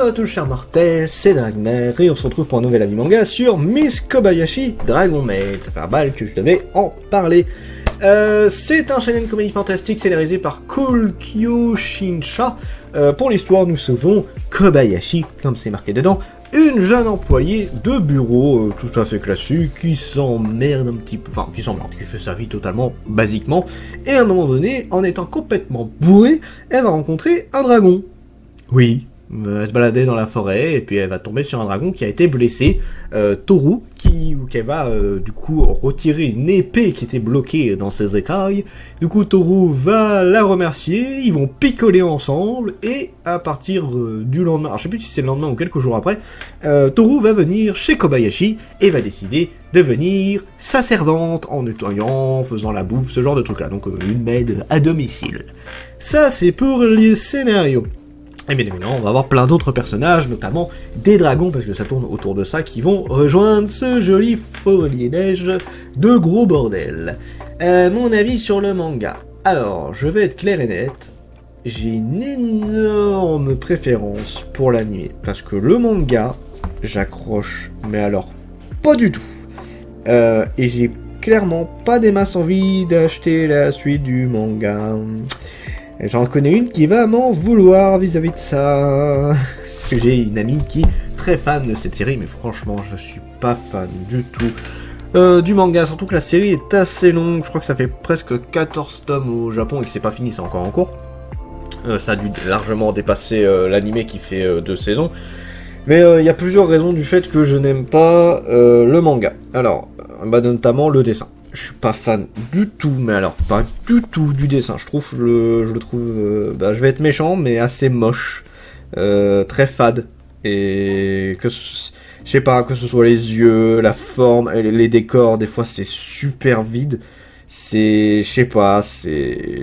à tous chers mortels, c'est Dragmer et on se retrouve pour un nouvel avis manga sur Miss Kobayashi Dragon Maid. Ça fait un bail que je devais en parler. C'est un shonen comédie fantastique scénarisé par Cool Kyoshinsha. Pour l'histoire, nous sauvons Kobayashi, comme c'est marqué dedans, une jeune employée de bureau tout à fait classique, qui s'emmerde un petit peu, enfin qui s'emmerde, qui fait sa vie totalement basiquement, et à un moment donné, en étant complètement bourrée, elle va rencontrer un dragon. Oui, elle se baladait dans la forêt, et puis elle va tomber sur un dragon qui a été blessé, Toru, qu'elle va du coup retirer une épée qui était bloquée dans ses écailles. Du coup Toru va la remercier, ils vont picoler ensemble, et à partir du lendemain, alors je sais plus si c'est le lendemain ou quelques jours après, Toru va venir chez Kobayashi, et va décider de devenir sa servante, en nettoyant, en faisant la bouffe, ce genre de truc là, donc une maid à domicile. Ça c'est pour les scénarios. Et bien évidemment, on va avoir plein d'autres personnages, notamment des dragons, parce que ça tourne autour de ça, qui vont rejoindre ce joli florilège de gros bordel. Mon avis sur le manga. Alors, je vais être clair et net, j'ai une énorme préférence pour l'anime, parce que le manga, j'accroche, mais alors, pas du tout. Et j'ai clairement pas des masses envie d'acheter la suite du manga. J'en connais une qui va m'en vouloir vis-à-vis de ça. Parce que j'ai une amie qui est très fan de cette série, mais franchement, je suis pas fan du tout du manga. Surtout que la série est assez longue. Je crois que ça fait presque 14 tomes au Japon et que c'est pas fini, c'est encore en cours. Ça a dû largement dépasser l'anime qui fait 2 saisons. Mais il y a plusieurs raisons du fait que je n'aime pas le manga. Alors, notamment le dessin. Je suis pas fan du tout, mais alors pas du tout du dessin. Je le trouve, je vais être méchant, mais assez moche, très fade, et que je sais pas, que ce soit les yeux, la forme, les décors, des fois c'est super vide. Je sais pas,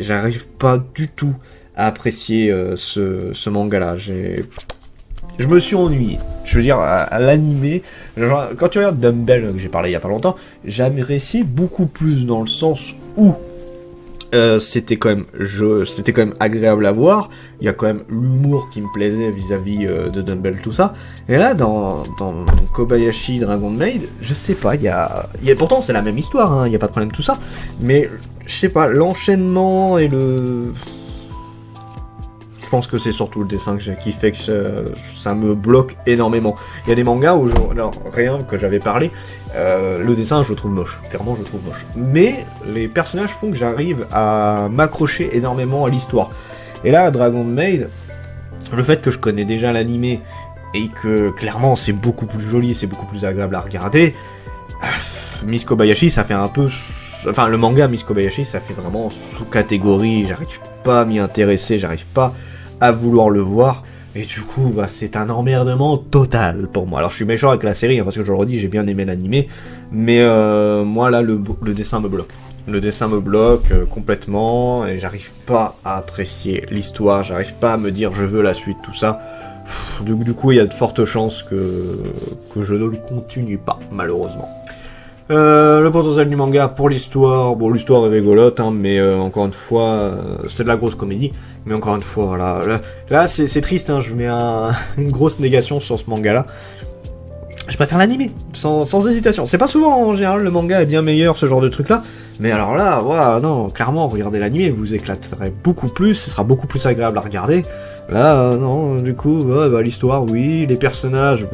j'arrive pas du tout à apprécier ce manga-là. Je me suis ennuyé. Je veux dire, à l'animé, quand tu regardes Dumbbell, que j'ai parlé il y a pas longtemps, j'appréciais beaucoup plus dans le sens où c'était quand même agréable à voir. Il y a quand même l'humour qui me plaisait vis-à-vis de Dumbbell, tout ça. Et là, dans Kobayashi Dragon Maid, je sais pas, pourtant c'est la même histoire, hein, il y a pas de problème tout ça, mais je sais pas, l'enchaînement et je pense que c'est surtout le dessin qui fait que ça me bloque énormément. Il y a des mangas où, alors rien que j'avais parlé, le dessin je le trouve moche, clairement je le trouve moche. Mais les personnages font que j'arrive à m'accrocher énormément à l'histoire. Et là, Dragon Maid, le fait que je connais déjà l'animé et que clairement c'est beaucoup plus joli, c'est beaucoup plus agréable à regarder, Miss Kobayashi ça fait un peu... Enfin le manga Miss Kobayashi ça fait vraiment sous-catégorie, j'arrive pas à m'y intéresser, j'arrive pas à vouloir le voir, et du coup c'est un emmerdement total pour moi. Alors je suis méchant avec la série, hein, parce que je le redis, j'ai bien aimé l'animé, mais moi là le dessin me bloque. Le dessin me bloque complètement, et j'arrive pas à apprécier l'histoire, j'arrive pas à me dire je veux la suite, tout ça. Du coup il y a de fortes chances que je ne le continue pas, malheureusement. Le potentiel du manga pour l'histoire, bon l'histoire est rigolote, hein, mais encore une fois, c'est de la grosse comédie, mais encore une fois, voilà, là c'est triste, hein, je mets une grosse négation sur ce manga-là. Je préfère l'anime, sans hésitation. C'est pas souvent, en général, le manga est bien meilleur, ce genre de truc-là, mais alors là, voilà, non, clairement, regardez l'anime, vous éclaterez beaucoup plus, ce sera beaucoup plus agréable à regarder. Là, non, du coup, l'histoire, oui, les personnages,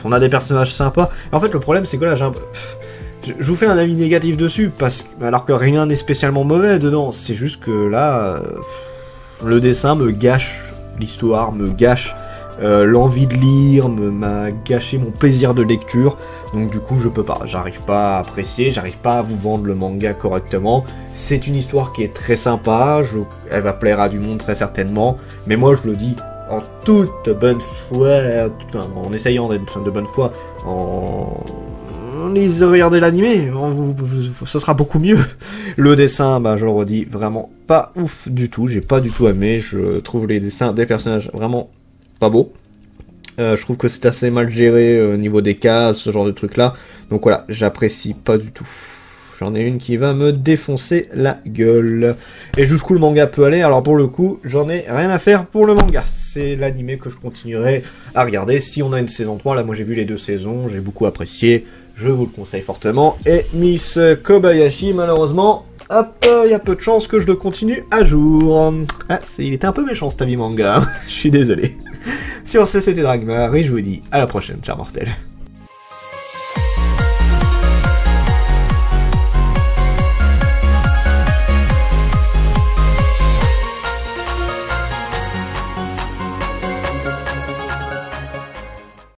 on a des personnages sympas. Et en fait, le problème, c'est que là, je vous fais un avis négatif dessus, alors que rien n'est spécialement mauvais dedans. C'est juste que là, le dessin me gâche l'histoire, me gâche l'envie de lire, m'a gâché mon plaisir de lecture. Donc du coup, je peux pas, j'arrive pas à apprécier, j'arrive pas à vous vendre le manga correctement. C'est une histoire qui est très sympa, elle va plaire à du monde très certainement, mais moi je le dis en toute bonne foi, en essayant d'être de bonne foi, regardez l'animé, ce sera beaucoup mieux. Le dessin, je le redis, vraiment pas ouf du tout, j'ai pas du tout aimé, je trouve les dessins des personnages vraiment pas beaux. Je trouve que c'est assez mal géré au niveau des cases, ce genre de trucs là. Donc voilà, j'apprécie pas du tout. j'en ai une qui va me défoncer la gueule. Et jusqu'où le manga peut aller, alors pour le coup, j'en ai rien à faire pour le manga. C'est l'anime que je continuerai à regarder si on a une saison 3. Là, moi j'ai vu les 2 saisons, j'ai beaucoup apprécié. Je vous le conseille fortement. Et Miss Kobayashi, malheureusement, hop, il y a peu de chances que je le continue à jour. Ah, il était un peu méchant cet avis manga, je suis désolé. Sur ce, c'était Dragmar, et je vous dis à la prochaine, chers mortels.